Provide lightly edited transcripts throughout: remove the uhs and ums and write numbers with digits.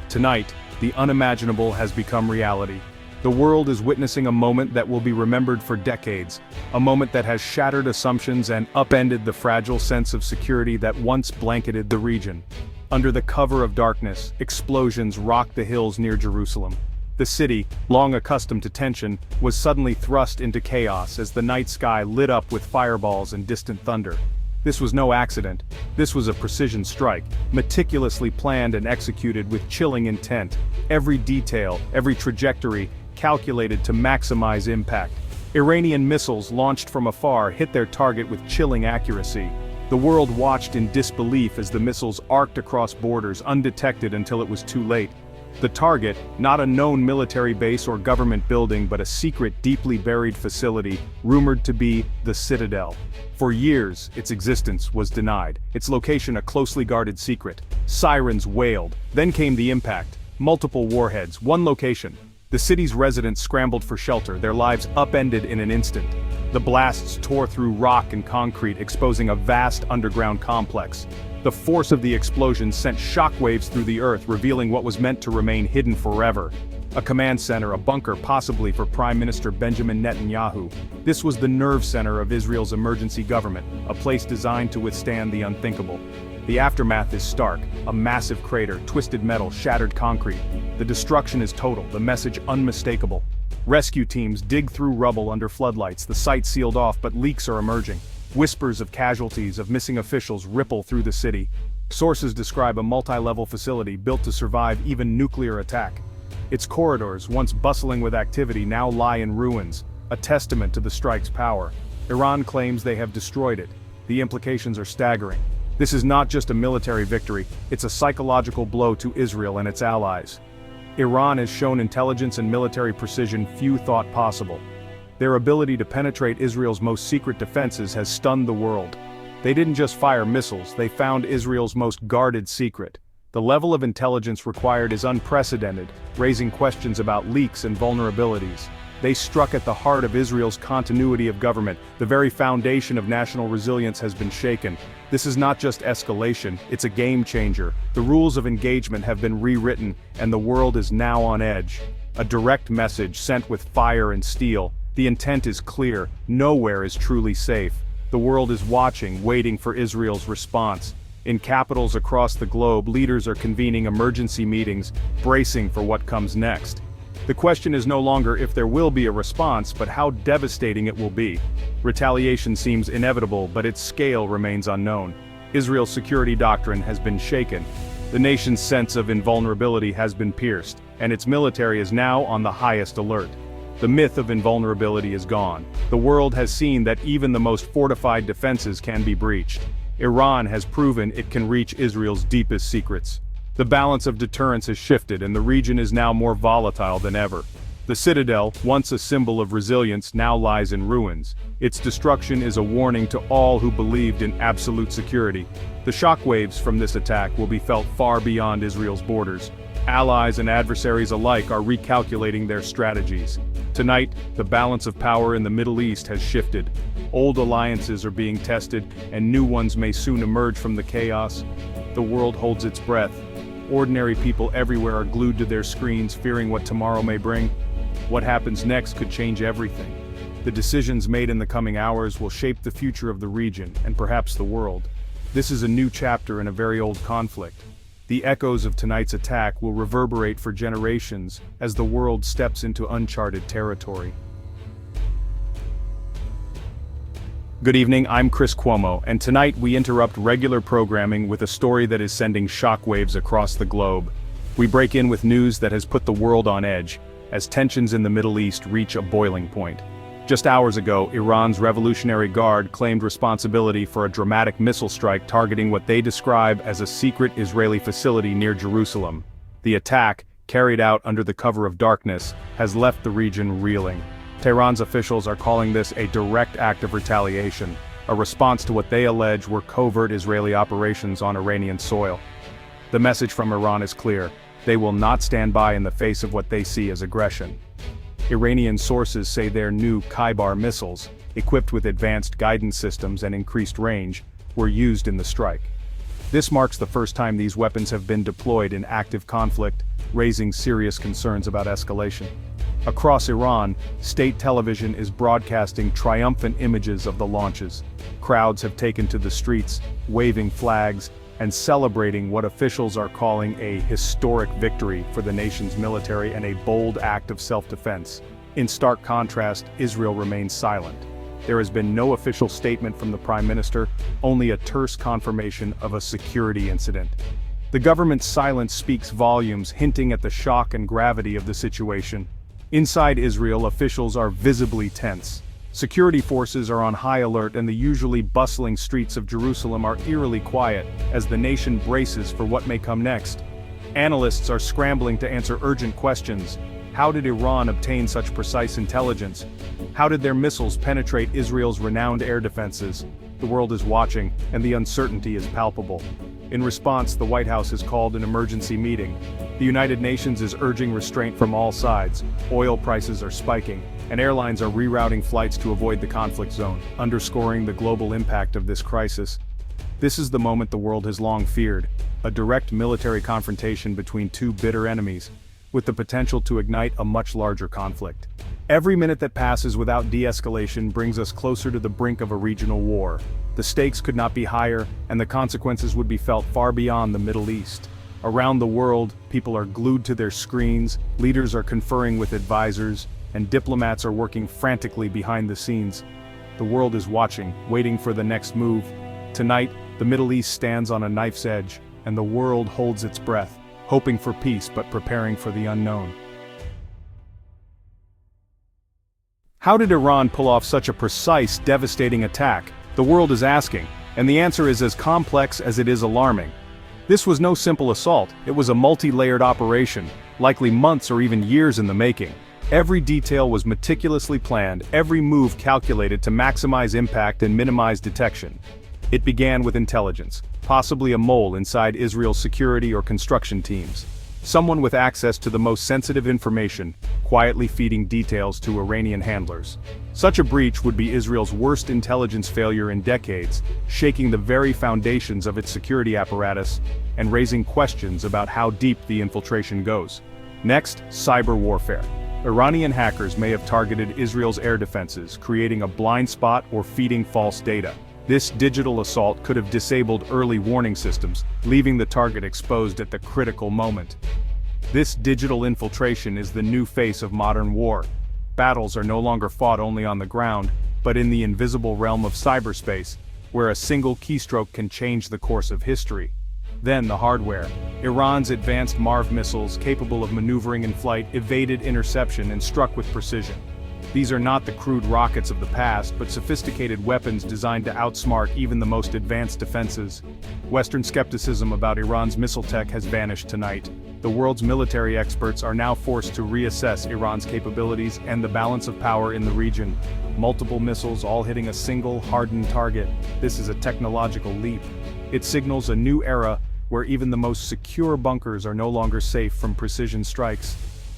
Tonight, the unimaginable has become reality. The world is witnessing a moment that will be remembered for decades, a moment that has shattered assumptions and upended the fragile sense of security that once blanketed the region. Under the cover of darkness, explosions rocked the hills near Jerusalem. The city, long accustomed to tension, was suddenly thrust into chaos as the night sky lit up with fireballs and distant thunder. This was no accident. This was a precision strike, meticulously planned and executed with chilling intent. Every detail, every trajectory, calculated to maximize impact. Iranian missiles launched from afar hit their target with chilling accuracy. The world watched in disbelief as the missiles arced across borders undetected until it was too late. The target, not a known military base or government building but a secret, deeply buried facility, rumored to be the Citadel. For years, its existence was denied, its location a closely guarded secret. Sirens wailed, then came the impact. Multiple warheads, one location. The city's residents scrambled for shelter, their lives upended in an instant. The blasts tore through rock and concrete, exposing a vast underground complex. The force of the explosion sent shockwaves through the earth, revealing what was meant to remain hidden forever. A command center, a bunker possibly for Prime Minister Benjamin Netanyahu. This was the nerve center of Israel's emergency government, a place designed to withstand the unthinkable. The aftermath is stark, a massive crater, twisted metal, shattered concrete. The destruction is total, the message unmistakable. Rescue teams dig through rubble under floodlights, the site sealed off but leaks are emerging. Whispers of casualties, of missing officials ripple through the city. Sources describe a multi-level facility built to survive even nuclear attack. Its corridors, once bustling with activity, now lie in ruins, a testament to the strike's power. Iran claims they have destroyed it. The implications are staggering. This is not just a military victory, it's a psychological blow to Israel and its allies. Iran has shown intelligence and military precision few thought possible. Their ability to penetrate Israel's most secret defenses has stunned the world. They didn't just fire missiles, they found Israel's most guarded secret. The level of intelligence required is unprecedented, raising questions about leaks and vulnerabilities. They struck at the heart of Israel's continuity of government. The very foundation of national resilience has been shaken. This is not just escalation, it's a game changer. The rules of engagement have been rewritten, and the world is now on edge. A direct message sent with fire and steel. The intent is clear, nowhere is truly safe. The world is watching, waiting for Israel's response. In capitals across the globe, leaders are convening emergency meetings, bracing for what comes next. The question is no longer if there will be a response, but how devastating it will be. Retaliation seems inevitable, but its scale remains unknown. Israel's security doctrine has been shaken. The nation's sense of invulnerability has been pierced, and its military is now on the highest alert. The myth of invulnerability is gone. The world has seen that even the most fortified defenses can be breached. Iran has proven it can reach Israel's deepest secrets. The balance of deterrence has shifted and the region is now more volatile than ever. The Citadel, once a symbol of resilience, now lies in ruins. Its destruction is a warning to all who believed in absolute security. The shockwaves from this attack will be felt far beyond Israel's borders. Allies and adversaries alike are recalculating their strategies. Tonight, the balance of power in the Middle East has shifted. Old alliances are being tested, and new ones may soon emerge from the chaos. The world holds its breath. Ordinary people everywhere are glued to their screens, fearing what tomorrow may bring. What happens next could change everything. The decisions made in the coming hours will shape the future of the region, and perhaps the world. This is a new chapter in a very old conflict. The echoes of tonight's attack will reverberate for generations as the world steps into uncharted territory. Good evening, I'm Chris Cuomo, and tonight we interrupt regular programming with a story that is sending shockwaves across the globe. We break in with news that has put the world on edge, as tensions in the Middle East reach a boiling point. Just hours ago, Iran's Revolutionary Guard claimed responsibility for a dramatic missile strike targeting what they describe as a secret Israeli facility near Jerusalem. The attack, carried out under the cover of darkness, has left the region reeling. Tehran's officials are calling this a direct act of retaliation, a response to what they allege were covert Israeli operations on Iranian soil. The message from Iran is clear: they will not stand by in the face of what they see as aggression. Iranian sources say their new Khyber missiles, equipped with advanced guidance systems and increased range, were used in the strike. This marks the first time these weapons have been deployed in active conflict, raising serious concerns about escalation. Across Iran, state television is broadcasting triumphant images of the launches. Crowds have taken to the streets, waving flags, and celebrating what officials are calling a historic victory for the nation's military and a bold act of self-defense. In stark contrast, Israel remains silent. There has been no official statement from the Prime Minister, only a terse confirmation of a security incident. The government's silence speaks volumes, hinting at the shock and gravity of the situation. Inside Israel, officials are visibly tense. Security forces are on high alert and the usually bustling streets of Jerusalem are eerily quiet as the nation braces for what may come next. Analysts are scrambling to answer urgent questions. How did Iran obtain such precise intelligence? How did their missiles penetrate Israel's renowned air defenses? The world is watching, and the uncertainty is palpable. In response, the White House has called an emergency meeting. The United Nations is urging restraint from all sides. Oil prices are spiking, and airlines are rerouting flights to avoid the conflict zone, underscoring the global impact of this crisis. This is the moment the world has long feared, a direct military confrontation between two bitter enemies, with the potential to ignite a much larger conflict. Every minute that passes without de-escalation brings us closer to the brink of a regional war. The stakes could not be higher, and the consequences would be felt far beyond the Middle East. Around the world, people are glued to their screens, leaders are conferring with advisors, and diplomats are working frantically behind the scenes. The world is watching, waiting for the next move. Tonight, the Middle East stands on a knife's edge, and the world holds its breath, hoping for peace but preparing for the unknown. How did Iran pull off such a precise, devastating attack? The world is asking, and the answer is as complex as it is alarming. This was no simple assault, it was a multi-layered operation, likely months or even years in the making. Every detail was meticulously planned, every move calculated to maximize impact and minimize detection. It began with intelligence, possibly a mole inside Israel's security or construction teams. Someone with access to the most sensitive information, quietly feeding details to Iranian handlers. Such a breach would be Israel's worst intelligence failure in decades, shaking the very foundations of its security apparatus, and raising questions about how deep the infiltration goes. Next, cyber warfare. Iranian hackers may have targeted Israel's air defenses, creating a blind spot or feeding false data. This digital assault could have disabled early warning systems, leaving the target exposed at the critical moment. This digital infiltration is the new face of modern war. Battles are no longer fought only on the ground, but in the invisible realm of cyberspace, where a single keystroke can change the course of history. Then the hardware. Iran's advanced MARV missiles, capable of maneuvering in flight, evaded interception and struck with precision. These are not the crude rockets of the past, but sophisticated weapons designed to outsmart even the most advanced defenses. Western skepticism about Iran's missile tech has vanished tonight. The world's military experts are now forced to reassess Iran's capabilities and the balance of power in the region. Multiple missiles all hitting a single, hardened target. This is a technological leap. It signals a new era where even the most secure bunkers are no longer safe from precision strikes.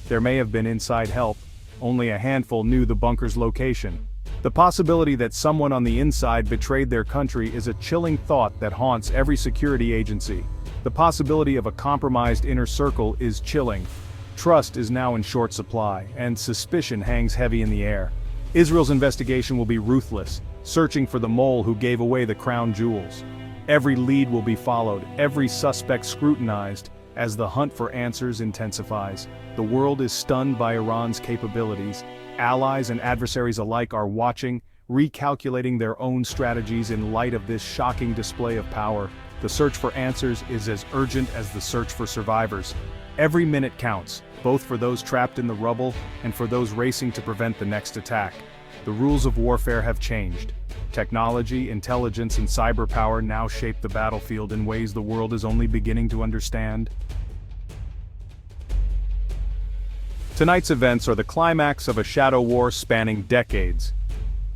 There may have been inside help. Only a handful knew the bunker's location. The possibility that someone on the inside betrayed their country is a chilling thought that haunts every security agency. The possibility of a compromised inner circle is chilling. Trust is now in short supply, and suspicion hangs heavy in the air. Israel's investigation will be ruthless, searching for the mole who gave away the crown jewels. Every lead will be followed, every suspect scrutinized, as the hunt for answers intensifies. The world is stunned by Iran's capabilities. Allies and adversaries alike are watching, recalculating their own strategies in light of this shocking display of power. The search for answers is as urgent as the search for survivors. Every minute counts, both for those trapped in the rubble and for those racing to prevent the next attack. The rules of warfare have changed. Technology, intelligence, and cyber power now shape the battlefield in ways the world is only beginning to understand. Tonight's events are the climax of a shadow war spanning decades.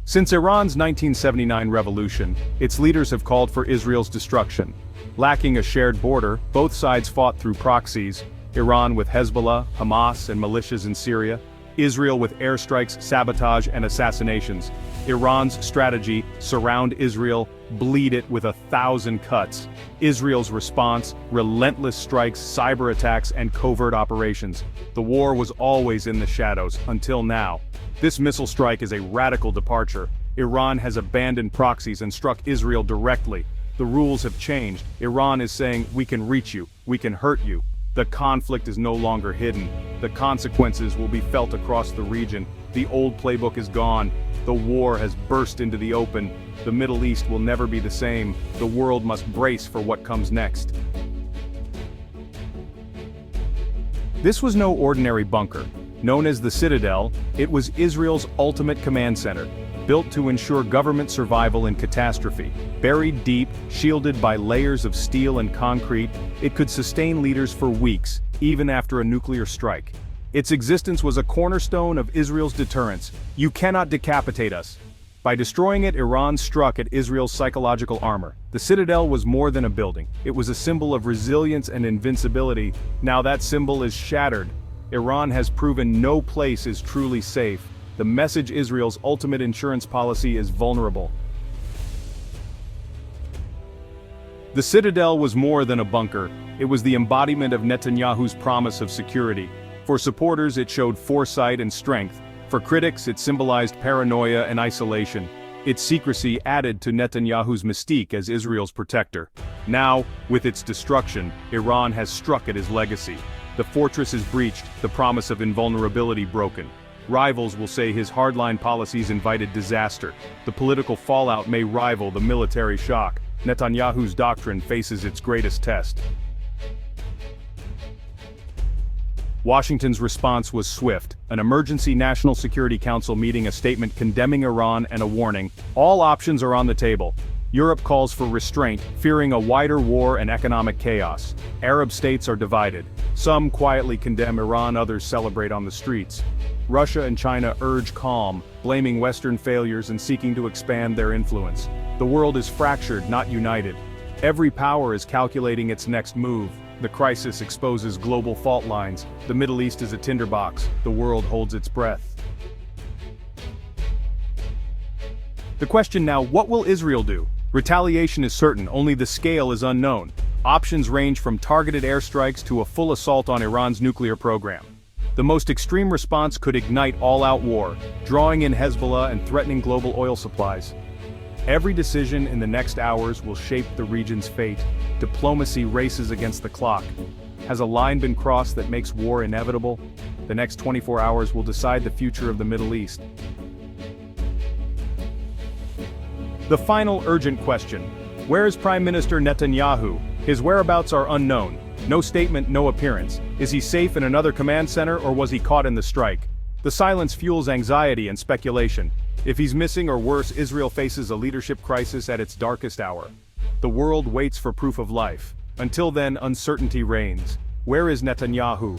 Since Iran's 1979 revolution, its leaders have called for Israel's destruction. Lacking a shared border, both sides fought through proxies, Iran with Hezbollah, Hamas, and militias in Syria, Israel with airstrikes, sabotage, and assassinations. Iran's strategy: surround Israel, bleed it with 1,000 cuts. Israel's response: relentless strikes, cyber attacks, and covert operations. The war was always in the shadows, until now. This missile strike is a radical departure. Iran has abandoned proxies and struck Israel directly. The rules have changed. Iran is saying, we can reach you, we can hurt you. The conflict is no longer hidden. The consequences will be felt across the region. The old playbook is gone. The war has burst into the open. The Middle East will never be the same. The world must brace for what comes next. This was no ordinary bunker. Known as the Citadel, it was Israel's ultimate command center, built to ensure government survival in catastrophe. Buried deep, shielded by layers of steel and concrete, it could sustain leaders for weeks, even after a nuclear strike. Its existence was a cornerstone of Israel's deterrence. You cannot decapitate us. By destroying it, Iran struck at Israel's psychological armor. The Citadel was more than a building. It was a symbol of resilience and invincibility. Now that symbol is shattered. Iran has proven no place is truly safe. The message: Israel's ultimate insurance policy is vulnerable. The Citadel was more than a bunker. It was the embodiment of Netanyahu's promise of security. For supporters, it showed foresight and strength. For critics, it symbolized paranoia and isolation. Its secrecy added to Netanyahu's mystique as Israel's protector. Now, with its destruction, Iran has struck at his legacy. The fortress is breached, the promise of invulnerability broken. Rivals will say his hardline policies invited disaster. The political fallout may rival the military shock. Netanyahu's doctrine faces its greatest test. Washington's response was swift. An emergency National Security Council meeting, a statement condemning Iran, and a warning: all options are on the table. Europe calls for restraint, fearing a wider war and economic chaos. Arab states are divided. Some quietly condemn Iran, others celebrate on the streets. Russia and China urge calm, blaming Western failures and seeking to expand their influence. The world is fractured, not united. Every power is calculating its next move. The crisis exposes global fault lines. The Middle East is a tinderbox. The world holds its breath. The question now: what will Israel do? Retaliation is certain, only the scale is unknown. Options range from targeted airstrikes to a full assault on Iran's nuclear program. The most extreme response could ignite all-out war, drawing in Hezbollah and threatening global oil supplies. Every decision in the next hours will shape the region's fate. Diplomacy races against the clock. Has a line been crossed that makes war inevitable? The next 24 hours will decide the future of the Middle East. The final urgent question: where is Prime Minister Netanyahu? His whereabouts are unknown. No statement, no appearance. Is he safe in another command center, or was he caught in the strike? The silence fuels anxiety and speculation. If he's missing, or worse, Israel faces a leadership crisis at its darkest hour. The world waits for proof of life. Until then, uncertainty reigns. Where is Netanyahu?